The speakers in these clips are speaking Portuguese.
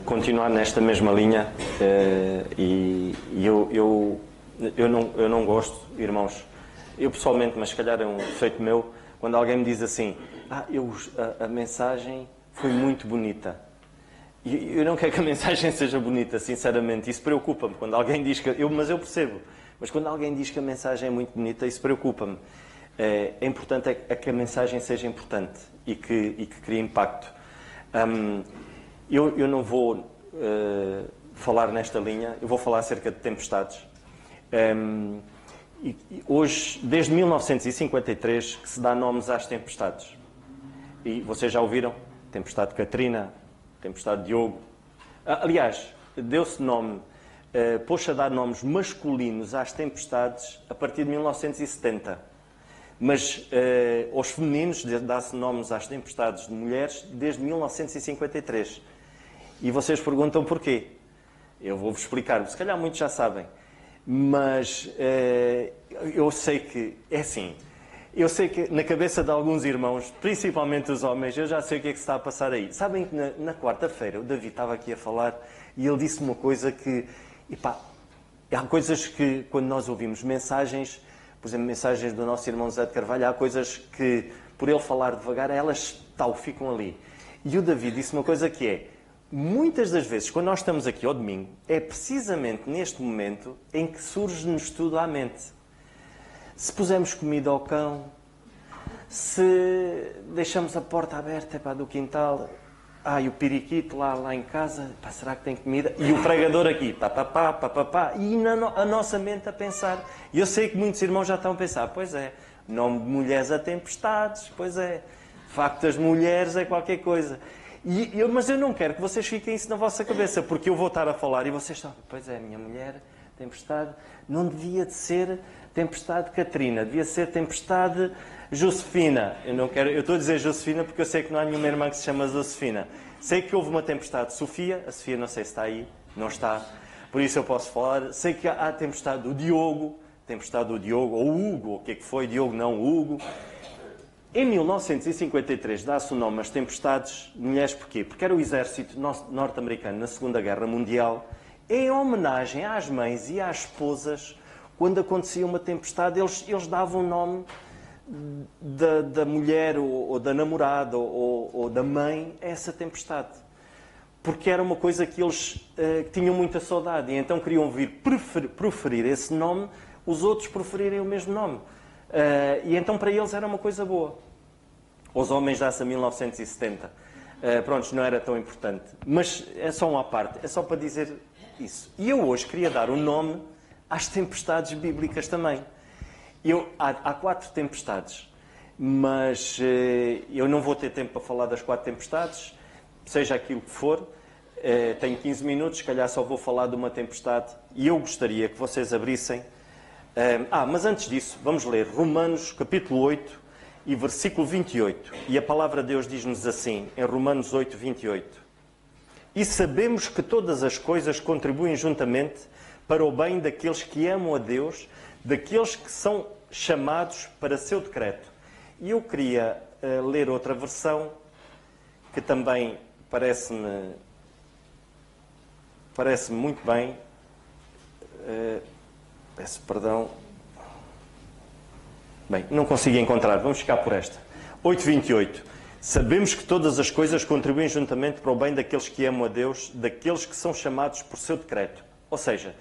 continuar nesta mesma linha e eu não gosto, irmãos, eu pessoalmente, mas se calhar é um defeito meu, quando alguém me diz assim, a mensagem foi muito bonita. E eu não quero que a mensagem seja bonita, sinceramente, isso preocupa-me. Quando alguém diz que... Mas eu percebo, mas quando alguém diz que a mensagem é muito bonita, isso preocupa-me. É importante que a mensagem seja importante e que crie impacto. Eu não vou falar nesta linha, eu vou falar acerca de tempestades. Hoje, desde 1953, que se dá nomes às tempestades. E vocês já ouviram? Tempestade Katrina, Tempestade Diogo. Aliás, deu-se nome, pôs-se a dar nomes masculinos às tempestades a partir de 1970. Mas aos femininos dá-se nomes às tempestades de mulheres desde 1953. E vocês perguntam porquê? Eu vou-vos explicar, se calhar muitos já sabem. Mas eu sei que é assim. Eu sei que na cabeça de alguns irmãos, principalmente os homens, eu já sei o que é que se está a passar aí. Sabem que na quarta-feira o David estava aqui a falar e ele disse uma coisa que... há coisas que, quando nós ouvimos mensagens, por exemplo, mensagens do nosso irmão Zé de Carvalho, há coisas que, por ele falar devagar, elas ficam ali. E o David disse uma coisa que é, muitas das vezes, quando nós estamos aqui ao domingo, é precisamente neste momento em que surge-nos tudo à mente. Se pusermos comida ao cão, se deixamos a porta aberta do quintal, e o periquito lá em casa, será que tem comida? E o pregador aqui, e a nossa mente a pensar. E eu sei que muitos irmãos já estão a pensar, pois é, nome de mulheres a tempestades, pois é, facto das mulheres é qualquer coisa. Mas eu não quero que vocês fiquem isso na vossa cabeça, porque eu vou estar a falar e vocês estão, pois é, minha mulher, tempestade, não devia de ser tempestade Katrina, devia ser tempestade Josefina. Eu estou a dizer Josefina porque eu sei que não há nenhuma irmã que se chama Josefina. Sei que houve uma tempestade Sofia, a Sofia não sei se está aí, não está, por isso eu posso falar. Sei que há a tempestade do Diogo, ou Hugo, o que é que foi, Diogo não, Hugo. Em 1953 dá-se o nome às tempestades de mulheres, porquê? Porque era o exército norte-americano na Segunda Guerra Mundial, em homenagem às mães e às esposas. Quando acontecia uma tempestade, eles davam o nome da mulher, ou da namorada, ou da mãe a essa tempestade. Porque era uma coisa que eles tinham muita saudade, e então queriam vir proferir esse nome, os outros proferirem o mesmo nome. E então para eles era uma coisa boa. Os homens dá-se a 1970. Pronto, não era tão importante. Mas é só uma parte, é só para dizer isso. E eu hoje queria dar o nome às tempestades bíblicas também. Há 4 tempestades, mas eu não vou ter tempo para falar das 4 tempestades, seja aquilo que for. Tenho 15 minutos, se calhar só vou falar de uma tempestade, e eu gostaria que vocês abrissem. Mas antes disso, vamos ler Romanos capítulo 8 e versículo 28. E a palavra de Deus diz-nos assim, em Romanos 8, 28. E sabemos que todas as coisas contribuem juntamente para o bem daqueles que amam a Deus, daqueles que são chamados para seu decreto. E eu queria ler outra versão, que também parece-me muito bem. Peço perdão. Bem, não consigo encontrar, vamos ficar por esta. 8:28. Sabemos que todas as coisas contribuem juntamente para o bem daqueles que amam a Deus, daqueles que são chamados por seu decreto. Ou seja,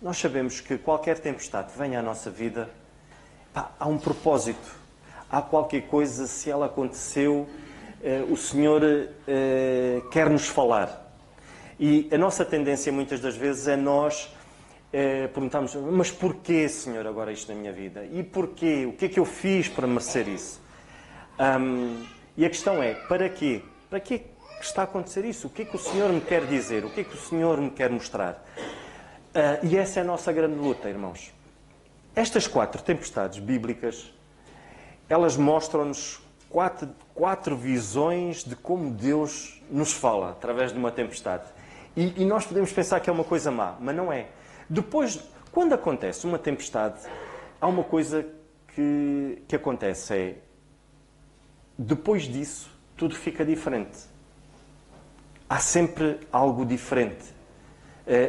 nós sabemos que qualquer tempestade que venha à nossa vida, há um propósito. Há qualquer coisa, se ela aconteceu, o Senhor quer nos falar. E a nossa tendência muitas das vezes é nós perguntarmos, mas porquê, Senhor, agora isto na minha vida? E porquê? O que é que eu fiz para merecer isso? E a questão é, para quê? Para quê que está a acontecer isso? O que é que o Senhor me quer dizer? O que é que o Senhor me quer mostrar? E essa é a nossa grande luta, irmãos. Estas 4 tempestades bíblicas, elas mostram-nos 4 visões de como Deus nos fala através de uma tempestade. E nós podemos pensar que é uma coisa má, mas não é. Depois, quando acontece uma tempestade, há uma coisa que acontece, depois disso, tudo fica diferente. há sempre algo diferente.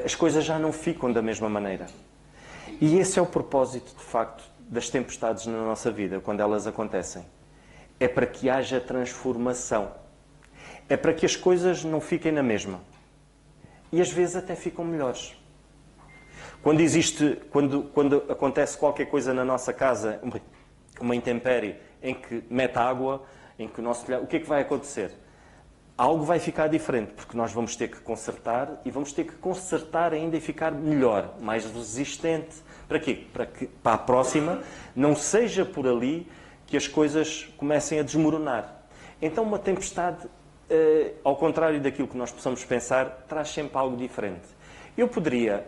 As coisas já não ficam da mesma maneira. E esse é o propósito, de facto, das tempestades na nossa vida, quando elas acontecem. É para que haja transformação. É para que as coisas não fiquem na mesma. E às vezes até ficam melhores. Quando acontece qualquer coisa na nossa casa, uma intempérie, em que mete água, em que o que é que vai acontecer? Algo vai ficar diferente, porque nós vamos ter que consertar e vamos ter que consertar ainda e ficar melhor, mais resistente. Para quê? Para que para a próxima não seja por ali que as coisas comecem a desmoronar. Então uma tempestade, ao contrário daquilo que nós possamos pensar, traz sempre algo diferente.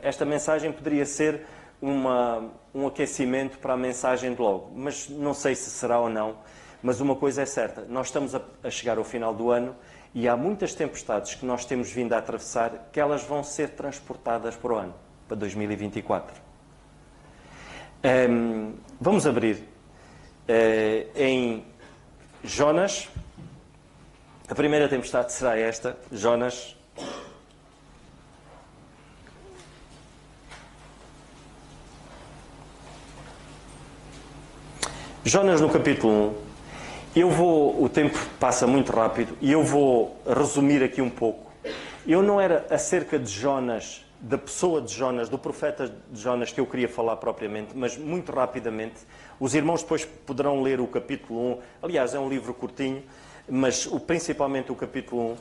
Esta mensagem poderia ser um aquecimento para a mensagem de logo, mas não sei se será ou não. Mas uma coisa é certa, nós estamos a chegar ao final do ano e há muitas tempestades que nós temos vindo a atravessar que elas vão ser transportadas para o ano, para 2024. Vamos abrir em Jonas. A primeira tempestade será esta, Jonas. Jonas no capítulo 1. O tempo passa muito rápido e eu vou resumir aqui um pouco. Eu não era acerca de Jonas, da pessoa de Jonas, do profeta de Jonas que eu queria falar propriamente, mas muito rapidamente. Os irmãos depois poderão ler o capítulo 1. Aliás, é um livro curtinho, mas principalmente o capítulo 1.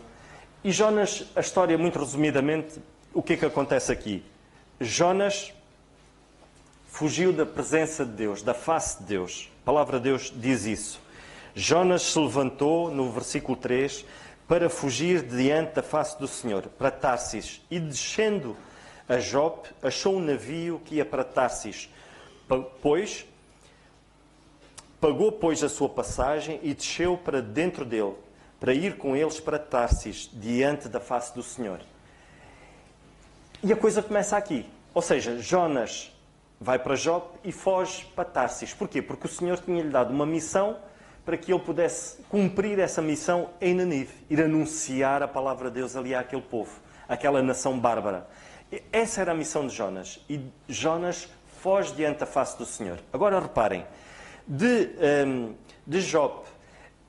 E Jonas, a história muito resumidamente, o que é que acontece aqui? Jonas fugiu da presença de Deus, da face de Deus. A palavra de Deus diz isso. Jonas se levantou, no versículo 3, para fugir diante da face do Senhor, para Tarsis. E descendo a Jope, achou um navio que ia para Tarsis. Pagou, pois, a sua passagem e desceu para dentro dele, para ir com eles para Tarsis, diante da face do Senhor. E a coisa começa aqui. Ou seja, Jonas vai para Jope e foge para Tarsis. Porquê? Porque o Senhor tinha-lhe dado uma missão para que ele pudesse cumprir essa missão em Nínive, ir anunciar a palavra de Deus ali àquele povo, àquela nação bárbara. Essa era a missão de Jonas. E Jonas foge diante da face do Senhor. Agora reparem, de Jope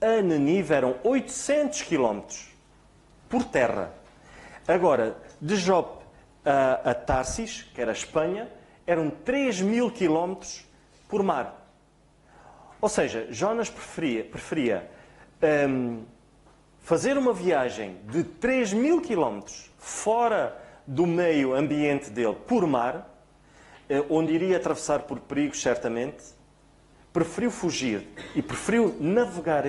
a Nínive eram 800 quilómetros por terra. Agora, de Jope a Tarsis, que era a Espanha, eram 3.000 quilómetros por mar. Ou seja, Jonas preferia fazer uma viagem de 3.000 quilómetros fora do meio ambiente dele por mar, onde iria atravessar por perigos, certamente. Preferiu fugir e preferiu navegar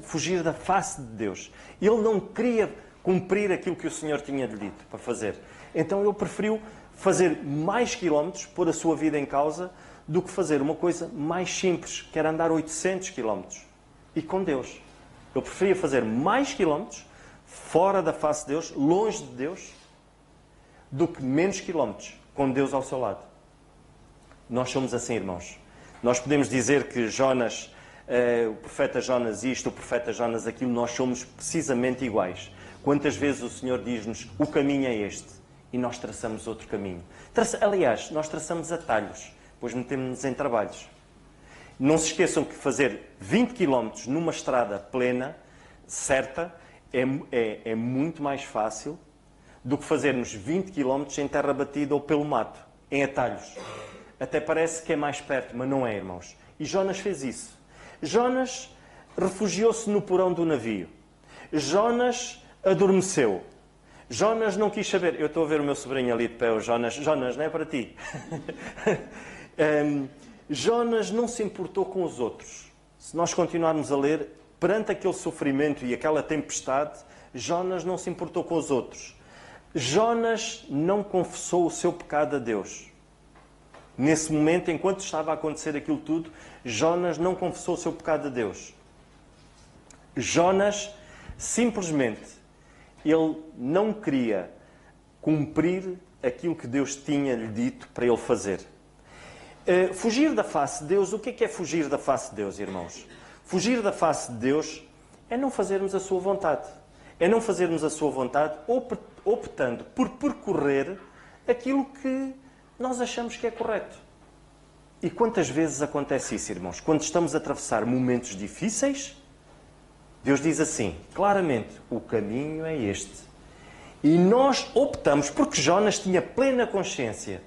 fugir da face de Deus. Ele não queria cumprir aquilo que o Senhor tinha-lhe dito para fazer. Então ele preferiu fazer mais quilómetros, pôr a sua vida em causa, do que fazer uma coisa mais simples, que era andar 800 quilómetros. E com Deus. Ele preferia fazer mais quilómetros, fora da face de Deus, longe de Deus, do que menos quilómetros, com Deus ao seu lado. Nós somos assim, irmãos. Nós podemos dizer que Jonas, o profeta Jonas isto, o profeta Jonas aquilo, nós somos precisamente iguais. Quantas vezes o Senhor diz-nos, o caminho é este, e nós traçamos outro caminho. Aliás, nós traçamos atalhos, depois metemos-nos em trabalhos. Não se esqueçam que fazer 20 km numa estrada plena, certa, é muito mais fácil do que fazermos 20 km em terra batida ou pelo mato, em atalhos. Até parece que é mais perto, mas não é, irmãos. E Jonas fez isso. Jonas refugiou-se no porão do navio. Jonas adormeceu. Jonas não quis saber. Eu estou a ver o meu sobrinho ali de pé, o Jonas. Jonas, não é para ti. Jonas não se importou com os outros. Se nós continuarmos a ler, perante aquele sofrimento e aquela tempestade, Jonas não se importou com os outros. Jonas não confessou o seu pecado a Deus. Nesse momento, enquanto estava a acontecer aquilo tudo, Jonas não confessou o seu pecado a Deus. Jonas, simplesmente, ele não queria cumprir aquilo que Deus tinha-lhe dito para ele fazer. Fugir da face de Deus, o que é fugir da face de Deus, irmãos? Fugir da face de Deus é não fazermos a sua vontade. é não fazermos a sua vontade, optando por percorrer aquilo que nós achamos que é correto. E quantas vezes acontece isso, irmãos? Quando estamos a atravessar momentos difíceis, Deus diz assim, claramente, o caminho é este. E nós optamos, porque Jonas tinha plena consciência,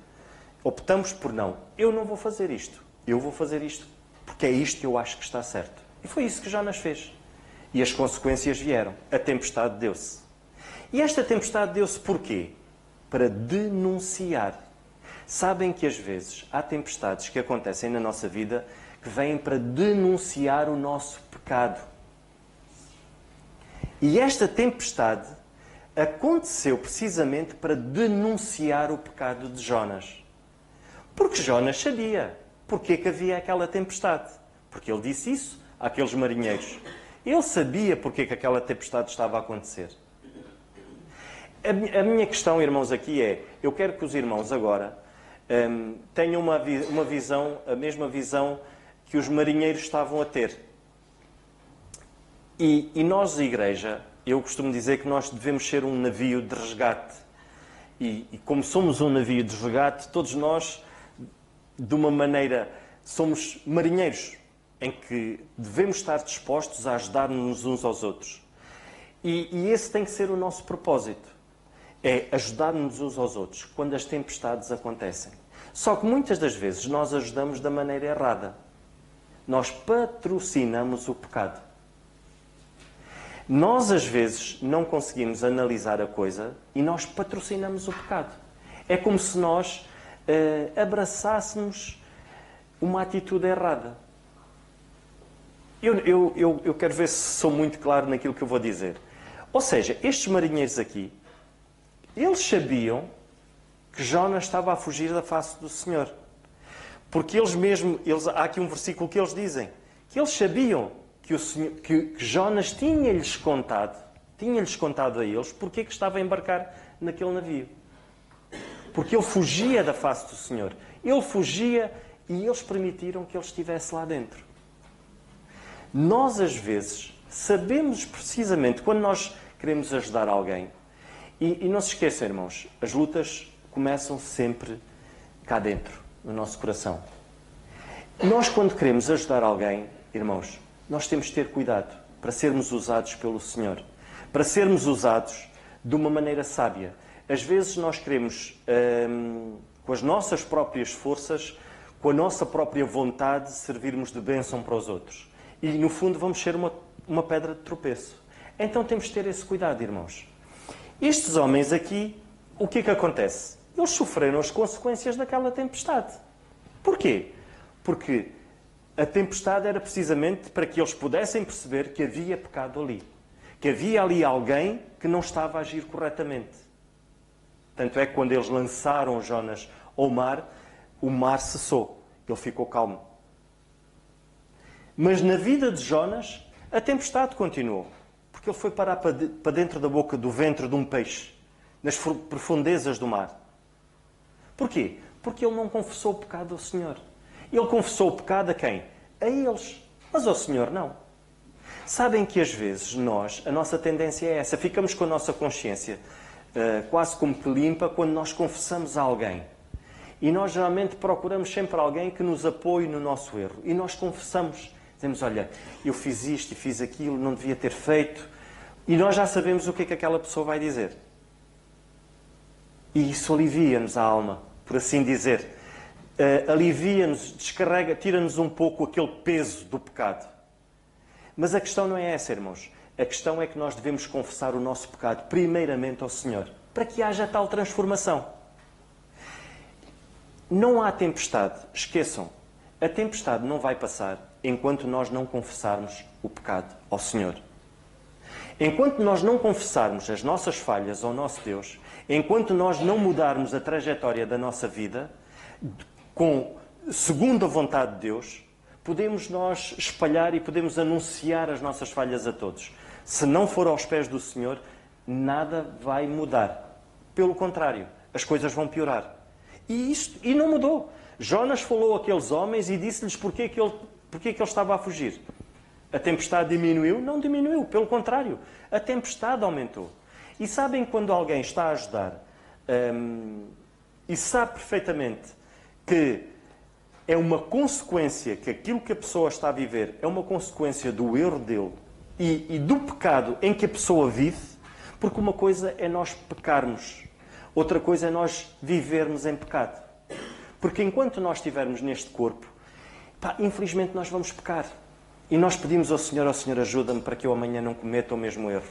optamos por não. Eu não vou fazer isto. Eu vou fazer isto, porque é isto que eu acho que está certo. E foi isso que Jonas fez. E as consequências vieram. A tempestade deu-se. E esta tempestade deu-se porquê? Para denunciar. Sabem que às vezes há tempestades que acontecem na nossa vida que vêm para denunciar o nosso pecado. E esta tempestade aconteceu precisamente para denunciar o pecado de Jonas. Porque Jonas sabia porque que havia aquela tempestade. Porque ele disse isso àqueles marinheiros. Ele sabia porque que aquela tempestade estava a acontecer. A minha questão, irmãos, aqui é, eu quero que os irmãos agora tenham uma visão, a mesma visão que os marinheiros estavam a ter. E nós, a Igreja, eu costumo dizer que nós devemos ser um navio de resgate. E como somos um navio de resgate, todos nós, de uma maneira, somos marinheiros, em que devemos estar dispostos a ajudar-nos uns aos outros. E esse tem que ser o nosso propósito. É ajudar-nos uns aos outros quando as tempestades acontecem. Só que muitas das vezes nós ajudamos da maneira errada. Nós patrocinamos o pecado. Nós, às vezes, não conseguimos analisar a coisa e nós patrocinamos o pecado. É como se nós abraçássemos uma atitude errada. Eu quero ver se sou muito claro naquilo que eu vou dizer. Ou seja, estes marinheiros aqui, eles sabiam que Jonas estava a fugir da face do Senhor. Porque há aqui um versículo que eles dizem, que eles sabiam que Jonas tinha-lhes contado a eles porque é que estava a embarcar naquele navio. Porque ele fugia da face do Senhor. Ele fugia e eles permitiram que ele estivesse lá dentro. Nós, às vezes, sabemos precisamente quando nós queremos ajudar alguém. E não se esqueçam, irmãos, as lutas começam sempre cá dentro, no nosso coração. Nós, quando queremos ajudar alguém, irmãos, nós temos de ter cuidado para sermos usados pelo Senhor. Para sermos usados de uma maneira sábia. Às vezes nós queremos, com as nossas próprias forças, com a nossa própria vontade, servirmos de bênção para os outros. E, no fundo, vamos ser uma pedra de tropeço. Então temos de ter esse cuidado, irmãos. Estes homens aqui, o que é que acontece? Eles sofreram as consequências daquela tempestade. Porquê? Porque a tempestade era precisamente para que eles pudessem perceber que havia pecado ali. Que havia ali alguém que não estava a agir corretamente. Tanto é que quando eles lançaram Jonas ao mar, o mar cessou. Ele ficou calmo. Mas na vida de Jonas, a tempestade continuou. Porque ele foi parar para dentro da boca do ventre de um peixe, nas profundezas do mar. Porquê? Porque ele não confessou o pecado ao Senhor. Ele confessou o pecado a quem? A eles. Mas ao Senhor não. Sabem que às vezes a nossa tendência é essa. Ficamos com a nossa consciência quase como que limpa quando nós confessamos a alguém. E nós geralmente procuramos sempre alguém que nos apoie no nosso erro. E nós confessamos. Dizemos, olha, eu fiz isto e fiz aquilo, não devia ter feito. E nós já sabemos o que é que aquela pessoa vai dizer. E isso alivia-nos a alma, por assim dizer. Alivia-nos, descarrega, tira-nos um pouco aquele peso do pecado. Mas a questão não é essa, irmãos. A questão é que nós devemos confessar o nosso pecado primeiramente ao Senhor, para que haja tal transformação. Não há tempestade, esqueçam, a tempestade não vai passar enquanto nós não confessarmos o pecado ao Senhor. Enquanto nós não confessarmos as nossas falhas ao nosso Deus, enquanto nós não mudarmos a trajetória da nossa vida, segundo a vontade de Deus, podemos nós espalhar e podemos anunciar as nossas falhas a todos. Se não for aos pés do Senhor, nada vai mudar. Pelo contrário, as coisas vão piorar. E não mudou. Jonas falou àqueles homens e disse-lhes porque que ele estava a fugir. A tempestade diminuiu? Não diminuiu, pelo contrário. A tempestade aumentou. E sabem quando alguém está a ajudar e sabe perfeitamente que é uma consequência, que aquilo que a pessoa está a viver é uma consequência do erro dele e do pecado em que a pessoa vive, porque uma coisa é nós pecarmos, outra coisa é nós vivermos em pecado. Porque enquanto nós estivermos neste corpo, infelizmente nós vamos pecar. E nós pedimos ao Senhor, ajuda-me para que eu amanhã não cometa o mesmo erro.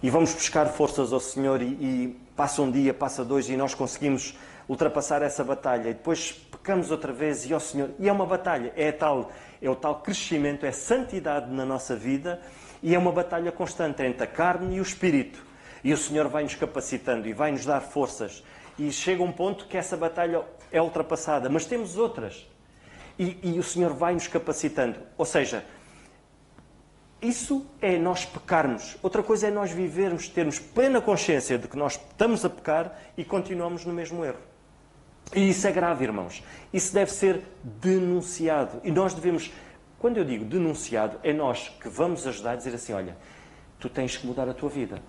E vamos buscar forças ao Senhor e passa um dia, passa dois e nós conseguimos ultrapassar essa batalha. E depois pecamos outra vez e ao Senhor. E é uma batalha, é o tal crescimento, é santidade na nossa vida e é uma batalha constante entre a carne e o espírito. E o Senhor vai nos capacitando e vai nos dar forças. E chega um ponto que essa batalha é ultrapassada, mas temos outras. E o Senhor vai nos capacitando. Ou seja, isso é nós pecarmos. Outra coisa é nós vivermos, termos plena consciência de que nós estamos a pecar e continuamos no mesmo erro. E isso é grave, irmãos. Isso deve ser denunciado. E nós devemos, quando eu digo denunciado, é nós que vamos ajudar a dizer assim, olha, tu tens que mudar a tua vida.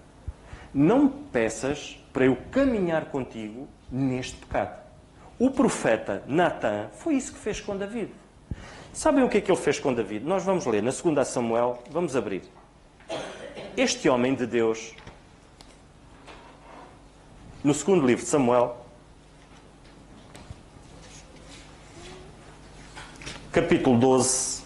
Não me peças para eu caminhar contigo neste pecado. O profeta Natã foi isso que fez com David. Sabem o que é que ele fez com David? Nós vamos ler na 2 Samuel, vamos abrir. Este homem de Deus, no segundo livro de Samuel, capítulo 12,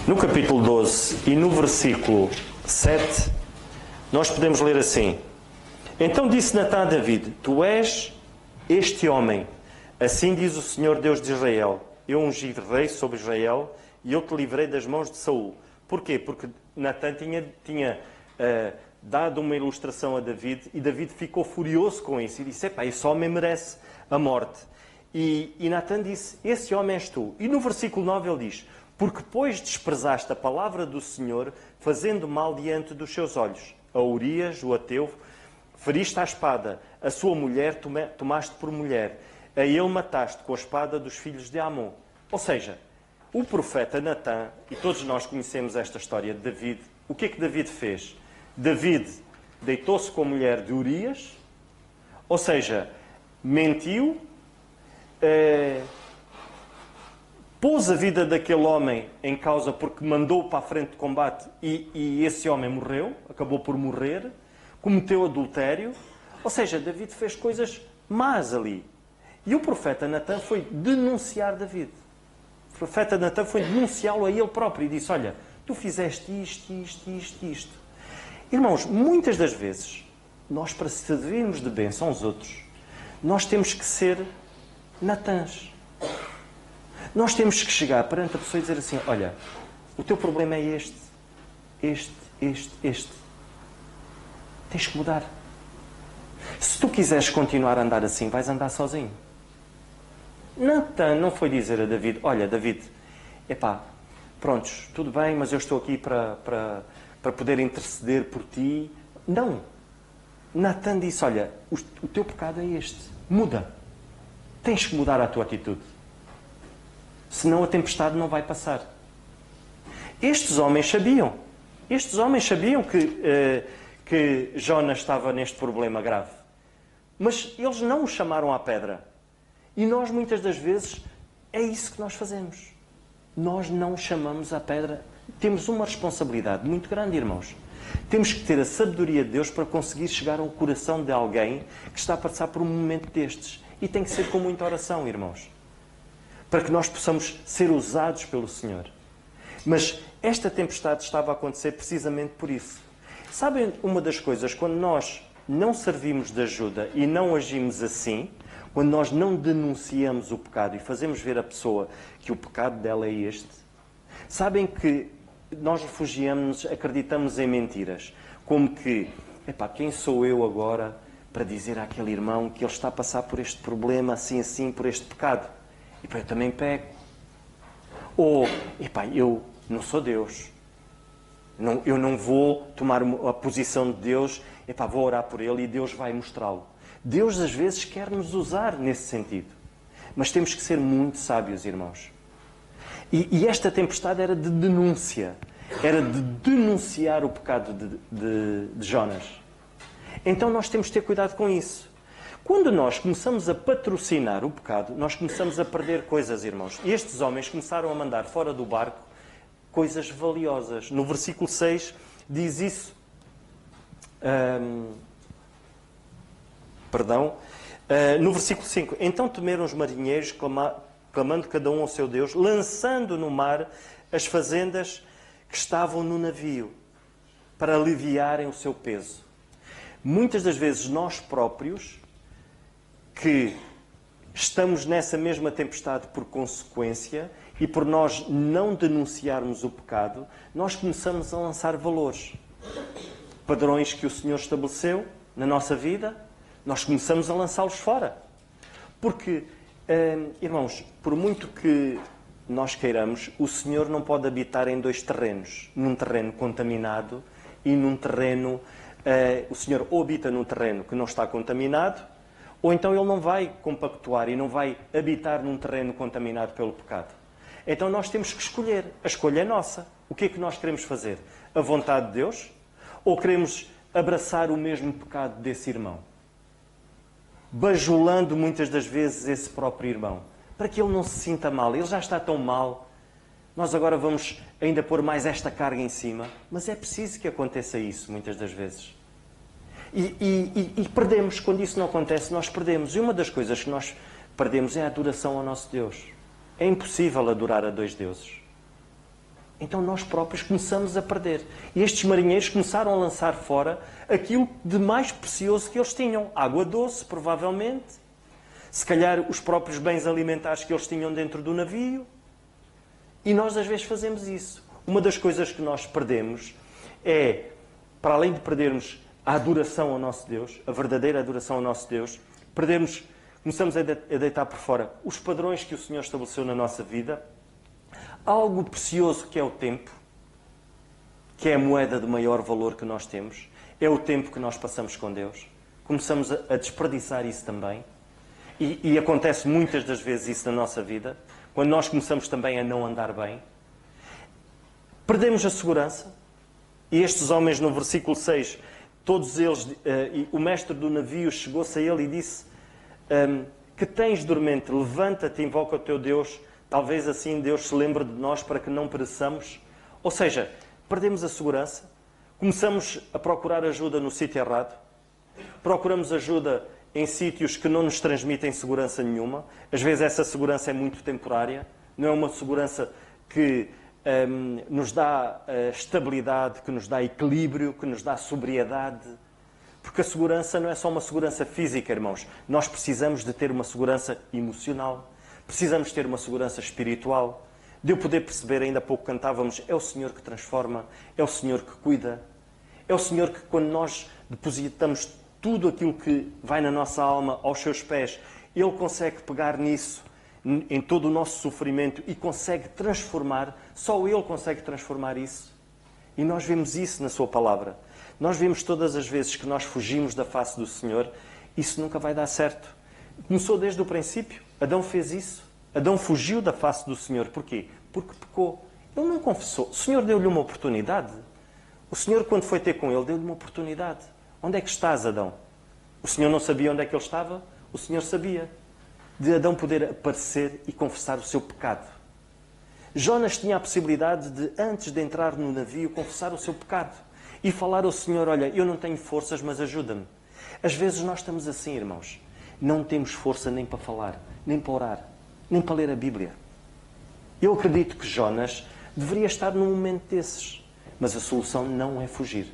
no capítulo 12 e no versículo 7, nós podemos ler assim. Então disse Natã a David, tu és este homem. Assim diz o Senhor Deus de Israel. Eu ungi rei sobre Israel e eu te livrei das mãos de Saul. Porquê? Porque Natã tinha dado uma ilustração a David e David ficou furioso com isso. E disse, esse homem merece a morte. E Natã disse, esse homem és tu. E no versículo 9 ele diz, porque pois desprezaste a palavra do Senhor, fazendo mal diante dos seus olhos. A Urias, o ateu, feriste à espada. A sua mulher tomaste por mulher. A ele mataste com a espada dos filhos de Amon. Ou seja, o profeta Natã, e todos nós conhecemos esta história de David, o que é que David fez? David deitou-se com a mulher de Urias, ou seja, mentiu, pôs a vida daquele homem em causa porque mandou para a frente de combate e esse homem morreu, acabou por morrer, cometeu adultério. Ou seja, David fez coisas más ali. E o profeta Natã foi denunciar David. O profeta Natã foi denunciá-lo a ele próprio e disse, olha, tu fizeste isto. Irmãos, muitas das vezes, nós para servirmos de bênção aos outros, nós temos que ser Natãs. Nós temos que chegar perante a pessoa e dizer assim, olha, o teu problema é este. Tens que mudar. Se tu quiseres continuar a andar assim, vais andar sozinho. Natã não foi dizer a David, olha, David, prontos, tudo bem, mas eu estou aqui para poder interceder por ti. Não. Natã disse, olha, o teu pecado é este. Muda. Tens que mudar a tua atitude. Senão a tempestade não vai passar. Estes homens sabiam que Jonas estava neste problema grave. Mas eles não o chamaram à pedra. E nós, muitas das vezes, é isso que nós fazemos. Nós não chamamos à pedra. Temos uma responsabilidade muito grande, irmãos. Temos que ter a sabedoria de Deus para conseguir chegar ao coração de alguém que está a passar por um momento destes. E tem que ser com muita oração, irmãos. Para que nós possamos ser usados pelo Senhor. Mas esta tempestade estava a acontecer precisamente por isso. Sabem uma das coisas, quando nós não servimos de ajuda e não agimos assim, quando nós não denunciamos o pecado e fazemos ver à pessoa que o pecado dela é este, sabem que nós refugiamos, acreditamos em mentiras. Como que, quem sou eu agora para dizer àquele irmão que ele está a passar por este problema, assim, por este pecado? E eu também peco. Ou, eu não sou Deus. Eu não vou tomar a posição de Deus. Vou orar por ele e Deus vai mostrá-lo. Deus às vezes quer nos usar nesse sentido. Mas temos que ser muito sábios, irmãos. E esta tempestade era de denúncia. Era de denunciar o pecado de Jonas. Então nós temos de ter cuidado com isso. Quando nós começamos a patrocinar o pecado, nós começamos a perder coisas, irmãos. E estes homens começaram a mandar fora do barco coisas valiosas. No versículo 6 diz isso. No versículo 5. Então temeram os marinheiros, clamando cada um ao seu Deus, lançando no mar as fazendas que estavam no navio, para aliviarem o seu peso. Muitas das vezes nós próprios, que estamos nessa mesma tempestade por consequência, e por nós não denunciarmos o pecado, nós começamos a lançar valores. Padrões que o Senhor estabeleceu na nossa vida, nós começamos a lançá-los fora. Porque, irmãos, por muito que nós queiramos, o Senhor não pode habitar em dois terrenos. Num terreno contaminado e num terreno... o Senhor ou habita num terreno que não está contaminado, ou então Ele não vai compactuar e não vai habitar num terreno contaminado pelo pecado. Então nós temos que escolher. A escolha é nossa. O que é que nós queremos fazer? A vontade de Deus? Ou queremos abraçar o mesmo pecado desse irmão? Bajulando muitas das vezes esse próprio irmão. Para que ele não se sinta mal. Ele já está tão mal. Nós agora vamos ainda pôr mais esta carga em cima. Mas é preciso que aconteça isso muitas das vezes. E perdemos. Quando isso não acontece, nós perdemos. E uma das coisas que nós perdemos é a adoração ao nosso Deus. É impossível adorar a dois deuses. Então nós próprios começamos a perder. E estes marinheiros começaram a lançar fora aquilo de mais precioso que eles tinham. Água doce, provavelmente. Se calhar os próprios bens alimentares que eles tinham dentro do navio. E nós às vezes fazemos isso. Uma das coisas que nós perdemos é, para além de perdermos a adoração ao nosso Deus, a verdadeira adoração ao nosso Deus, começamos a deitar por fora os padrões que o Senhor estabeleceu na nossa vida, algo precioso que é o tempo, que é a moeda de maior valor que nós temos, é o tempo que nós passamos com Deus. Começamos a desperdiçar isso também, e acontece muitas das vezes isso na nossa vida, quando nós começamos também a não andar bem. Perdemos a segurança, e estes homens no versículo 6, todos eles, o mestre do navio chegou-se a ele e disse: que tens dormente, levanta-te e invoca o teu Deus, talvez assim Deus se lembre de nós para que não pereçamos. Ou seja, perdemos a segurança, começamos a procurar ajuda no sítio errado, procuramos ajuda em sítios que não nos transmitem segurança nenhuma. Às vezes essa segurança é muito temporária, não é uma segurança que nos dá estabilidade, que nos dá equilíbrio, que nos dá sobriedade. Porque a segurança não é só uma segurança física, irmãos. Nós precisamos de ter uma segurança emocional. Precisamos ter uma segurança espiritual. De eu poder perceber, ainda há pouco cantávamos, é o Senhor que transforma, é o Senhor que cuida. É o Senhor que, quando nós depositamos tudo aquilo que vai na nossa alma aos seus pés, Ele consegue pegar nisso, em todo o nosso sofrimento, e consegue transformar. Só Ele consegue transformar isso. E nós vemos isso na Sua palavra. Nós vemos todas as vezes que nós fugimos da face do Senhor, isso nunca vai dar certo. Começou desde o princípio. Adão fez isso. Adão fugiu da face do Senhor. Porquê? Porque pecou. Ele não confessou. O Senhor deu-lhe uma oportunidade. O Senhor, quando foi ter com ele, deu-lhe uma oportunidade. Onde é que estás, Adão? O Senhor não sabia onde é que ele estava? O Senhor sabia. De Adão poder aparecer e confessar o seu pecado. Jonas tinha a possibilidade de, antes de entrar no navio, confessar o seu pecado. E falar ao Senhor: olha, eu não tenho forças, mas ajuda-me. Às vezes nós estamos assim, irmãos. Não temos força nem para falar, nem para orar, nem para ler a Bíblia. Eu acredito que Jonas deveria estar num momento desses. Mas a solução não é fugir.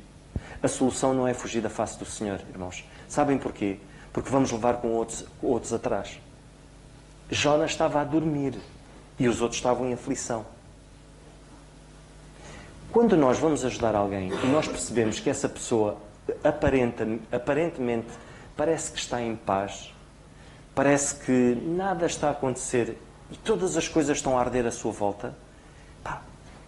A solução não é fugir da face do Senhor, irmãos. Sabem porquê? Porque vamos levar com outros atrás. Jonas estava a dormir e os outros estavam em aflição. Quando nós vamos ajudar alguém e nós percebemos que essa pessoa aparentemente parece que está em paz, parece que nada está a acontecer e todas as coisas estão a arder à sua volta,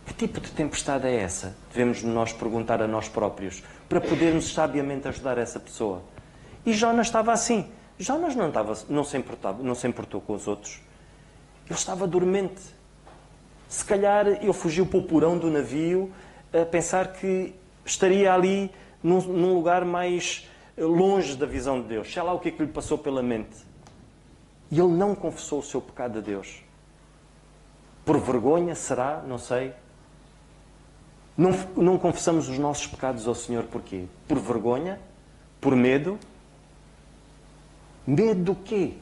que tipo de tempestade é essa? Devemos nós perguntar a nós próprios para podermos sabiamente ajudar essa pessoa. E Jonas estava assim. Jonas não se importou com os outros. Ele estava dormente. Se calhar ele fugiu para o porão do navio a pensar que estaria ali num lugar mais longe da visão de Deus. Sei lá o que é que lhe passou pela mente. E ele não confessou o seu pecado a Deus. Por vergonha, será? Não sei. Não confessamos os nossos pecados ao Senhor porquê? Por vergonha? Por medo? Medo do quê?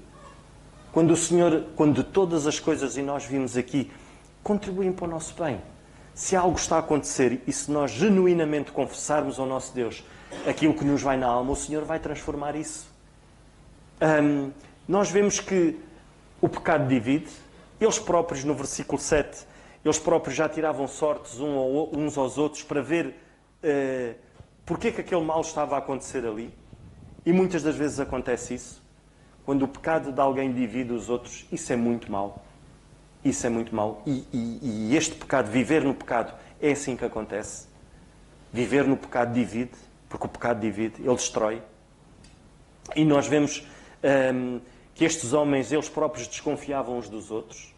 Quando todas as coisas, e nós vimos aqui, contribuem para o nosso bem. Se algo está a acontecer e se nós genuinamente confessarmos ao nosso Deus aquilo que nos vai na alma, o Senhor vai transformar isso. Nós vemos que o pecado divide. Eles próprios, no versículo 7, eles próprios já tiravam sortes uns aos outros para ver porque é que aquele mal estava a acontecer ali. E muitas das vezes acontece isso. Quando o pecado de alguém divide os outros, isso é muito mau. Isso é muito mau. E este pecado, viver no pecado, é assim que acontece. Viver no pecado divide, porque o pecado divide, ele destrói. E nós vemos que estes homens, eles próprios desconfiavam uns dos outros.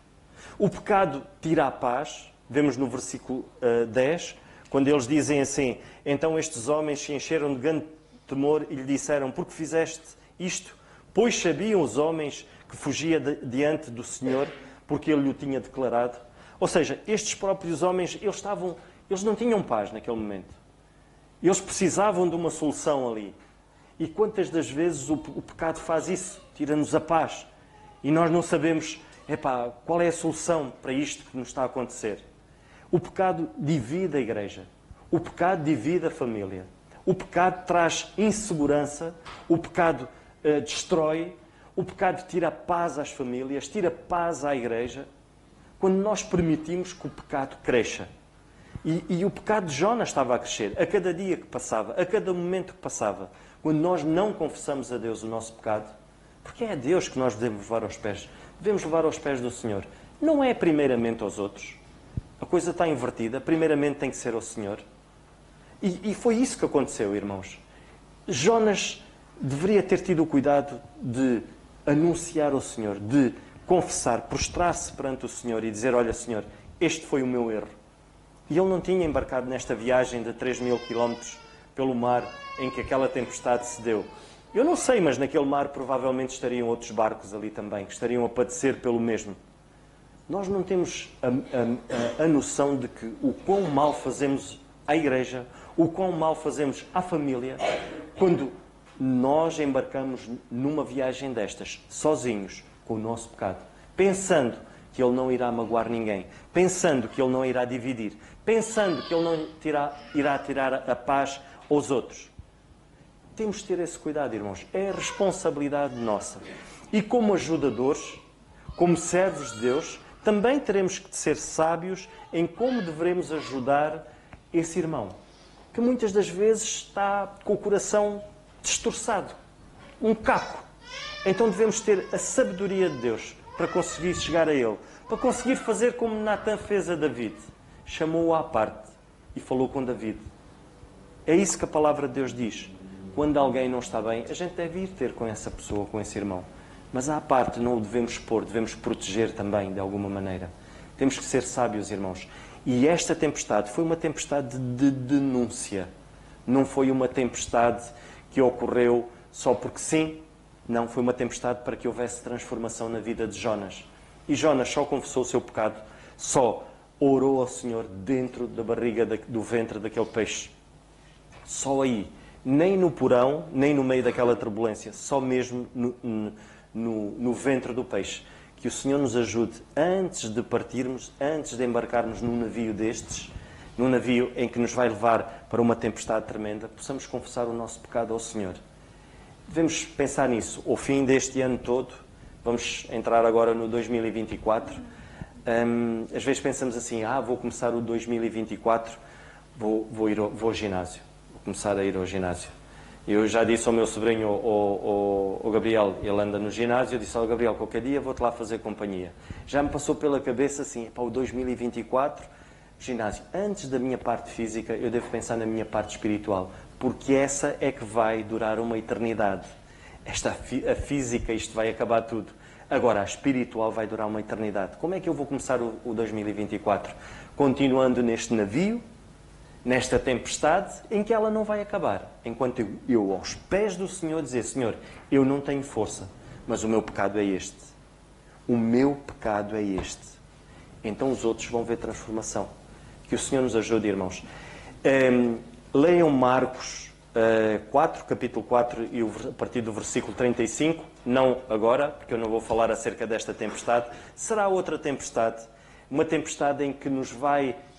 O pecado tira a paz. Vemos no versículo 10, quando eles dizem assim: então estes homens se encheram de grande temor e lhe disseram: por que fizeste isto? Pois sabiam os homens que fugia diante do Senhor, porque ele lhe o tinha declarado. Ou seja, estes próprios homens, eles não tinham paz naquele momento. Eles precisavam de uma solução ali. E quantas das vezes o pecado faz isso? Tira-nos a paz. E nós não sabemos, qual é a solução para isto que nos está a acontecer. O pecado divide a igreja. O pecado divide a família. O pecado traz insegurança. O pecado destrói. O pecado tira paz às famílias, tira paz à igreja. Quando nós permitimos que o pecado cresça. E o pecado de Jonas estava a crescer. A cada dia que passava, a cada momento que passava. Quando nós não confessamos a Deus o nosso pecado, porque é a Deus que nós devemos levar aos pés. Devemos levar aos pés do Senhor. Não é primeiramente aos outros. A coisa está invertida. Primeiramente tem que ser ao Senhor. E foi isso que aconteceu, irmãos. Jonas deveria ter tido o cuidado de anunciar ao Senhor, de confessar, prostrar-se perante o Senhor e dizer: olha, Senhor, este foi o meu erro. E ele não tinha embarcado nesta viagem de 3.000 quilómetros pelo mar em que aquela tempestade se deu. Eu não sei, mas naquele mar provavelmente estariam outros barcos ali também, que estariam a padecer pelo mesmo. Nós não temos a noção de que o quão mal fazemos à igreja, o quão mal fazemos à família, quando nós embarcamos numa viagem destas, sozinhos, com o nosso pecado, pensando que ele não irá magoar ninguém, pensando que ele não irá dividir, pensando que ele não irá tirar a paz aos outros. Temos de ter esse cuidado, irmãos. É a responsabilidade nossa. E como ajudadores, como servos de Deus, também teremos que ser sábios em como devemos ajudar esse irmão, que muitas das vezes está com o coração destroçado, um caco. Então devemos ter a sabedoria de Deus para conseguir chegar a ele, para conseguir fazer como Natan fez a David. Chamou-o à parte e falou com David. É isso que a palavra de Deus diz. Quando alguém não está bem, a gente deve ir ter com essa pessoa, com esse irmão. Mas à parte não o devemos pôr, devemos proteger também, de alguma maneira. Temos que ser sábios, irmãos. E esta tempestade foi uma tempestade de denúncia. Não foi uma tempestade que ocorreu só porque sim. Não, foi uma tempestade para que houvesse transformação na vida de Jonas. E Jonas só confessou o seu pecado, só orou ao Senhor dentro da barriga, do ventre daquele peixe. Só aí. Nem no porão, nem no meio daquela turbulência. Só mesmo no ventre do peixe. Que o Senhor nos ajude, antes de partirmos, antes de embarcarmos num navio destes, num navio em que nos vai levar para uma tempestade tremenda, possamos confessar o nosso pecado ao Senhor. Devemos pensar nisso. Ao fim deste ano todo, vamos entrar agora no 2024, às vezes pensamos assim: vou começar o 2024, vou ao ginásio. Vou começar a ir ao ginásio. Eu já disse ao meu sobrinho, ao Gabriel, ele anda no ginásio, eu disse ao Gabriel: qualquer dia vou-te lá fazer companhia. Já me passou pela cabeça assim: para o 2024, ginásio. Antes da minha parte física, eu devo pensar na minha parte espiritual, porque essa é que vai durar uma eternidade. a física, isto vai acabar tudo. Agora, a espiritual vai durar uma eternidade. Como é que eu vou começar o 2024? Continuando neste navio, nesta tempestade, em que ela não vai acabar. Enquanto eu aos pés do Senhor dizer, Senhor, eu não tenho força, mas o meu pecado é este. O meu pecado é este. Então os outros vão ver transformação. Que o Senhor nos ajude, irmãos. Leiam Marcos 4, capítulo 4, e a partir do versículo 35. Não agora, porque eu não vou falar acerca desta tempestade. Será outra tempestade. Uma tempestade em que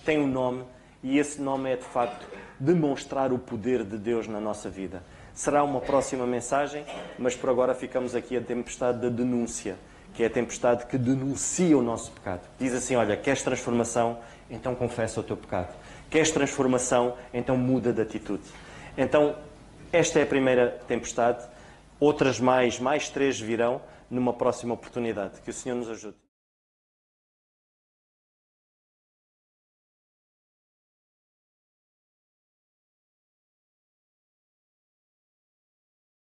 tem um nome, e esse nome é, de facto, demonstrar o poder de Deus na nossa vida. Será uma próxima mensagem, mas por agora ficamos aqui a tempestade da denúncia, que é a tempestade que denuncia o nosso pecado. Diz assim, olha, queres transformação? Então confessa o teu pecado. Queres transformação? Então muda de atitude. Então, esta é a primeira tempestade. Outras mais 3 virão numa próxima oportunidade. Que o Senhor nos ajude.